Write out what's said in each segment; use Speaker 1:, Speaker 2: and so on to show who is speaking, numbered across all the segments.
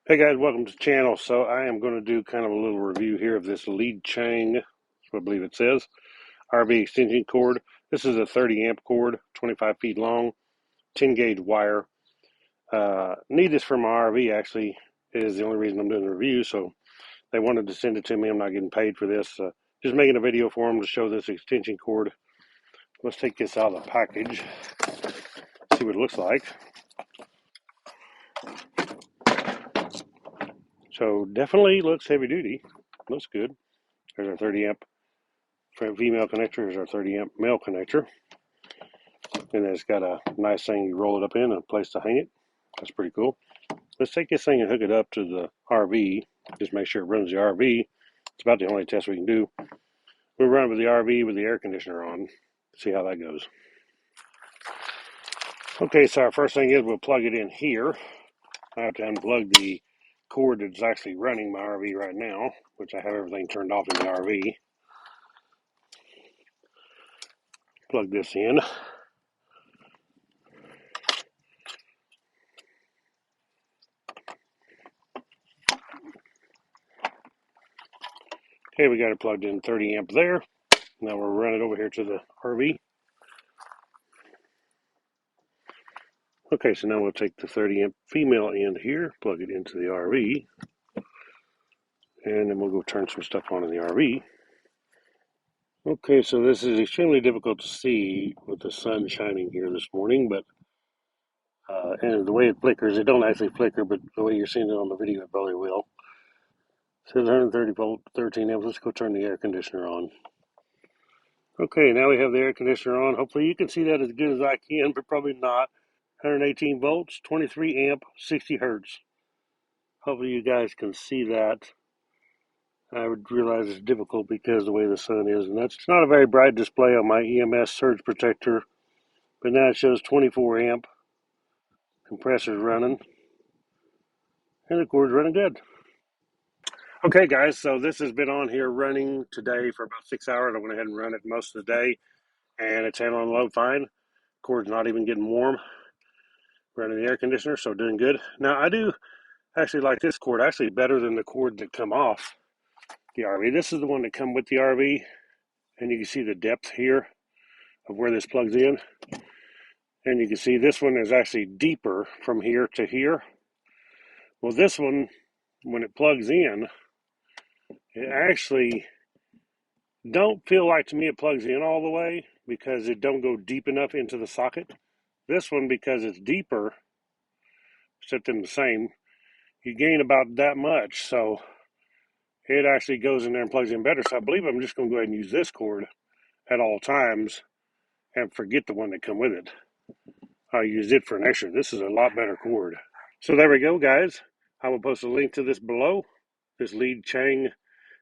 Speaker 1: Hey guys, welcome to the channel. So I am going to do kind of a little review here of this Leadchuang, that's what I believe it says, RV extension cord. This is a 30 amp cord, 25 feet long, 10 gauge wire. Need this for my RV actually is the only reason I'm doing the review. So they wanted to send it to me. I'm not getting paid for this. Just making a video for them to show this extension cord. Let's take this out of the package, see what it looks like. So definitely looks heavy duty. Looks good. There's our 30 amp female connector. Here's our 30 amp male connector. And it's got a nice thing you roll it up in and a place to hang it. That's pretty cool. Let's take this thing and hook it up to the RV. Just make sure it runs the RV. It's about the only test we can do. We'll run it with the RV with the air conditioner on. See how that goes. Okay, so our first thing is we'll plug it in here. I have to unplug the cord that's actually running my RV right now, which I have everything turned off in the RV. Plug this in. Okay, we got it plugged in 30 amp there. Now we'll run it over here to the RV. Okay, so now we'll take the 30 amp female end here, plug it into the RV, and then we'll go turn some stuff on in the RV. Okay, so this is extremely difficult to see with the sun shining here this morning, but and the way it flickers, it don't actually flicker, but the way you're seeing it on the video, it probably will. It says 130 volt, 13 amps. Let's go turn the air conditioner on. Okay, now we have the air conditioner on. Hopefully you can see that as good as I can, but probably not. 118 volts, 23 amp, 60 hertz. Hopefully you guys can see that. I would realize it's difficult because of the way the sun is, and that's not a very bright display on my EMS surge protector, but now it shows 24 amp, compressor's running, and the cord's running good. Okay guys, so this has been on here running today for about 6 hours. I went ahead and run it most of the day, and it's handling load fine. Cord's not even getting warm. Running the air conditioner, so doing good. Now I do actually like this cord, actually better than the cord that come off the RV. This is the one that come with the RV, and you can see the depth here of where this plugs in. And you can see this one is actually deeper from here to here. Well, this one, when it plugs in, it actually don't feel like to me it plugs in all the way because it don't go deep enough into the socket. This one, because it's deeper, except in the same, you gain about that much. So it actually goes in there and plugs in better. So I believe I'm just going to go ahead and use this cord at all times and forget the one that come with it. I'll use it for an extra. This is a lot better cord. So there we go, guys. I will post a link to this below. This Leadchuang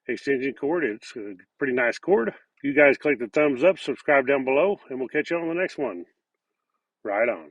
Speaker 1: extension cord. It's a pretty nice cord. You guys click the thumbs up, subscribe down below, and we'll catch you on the next one. Right on.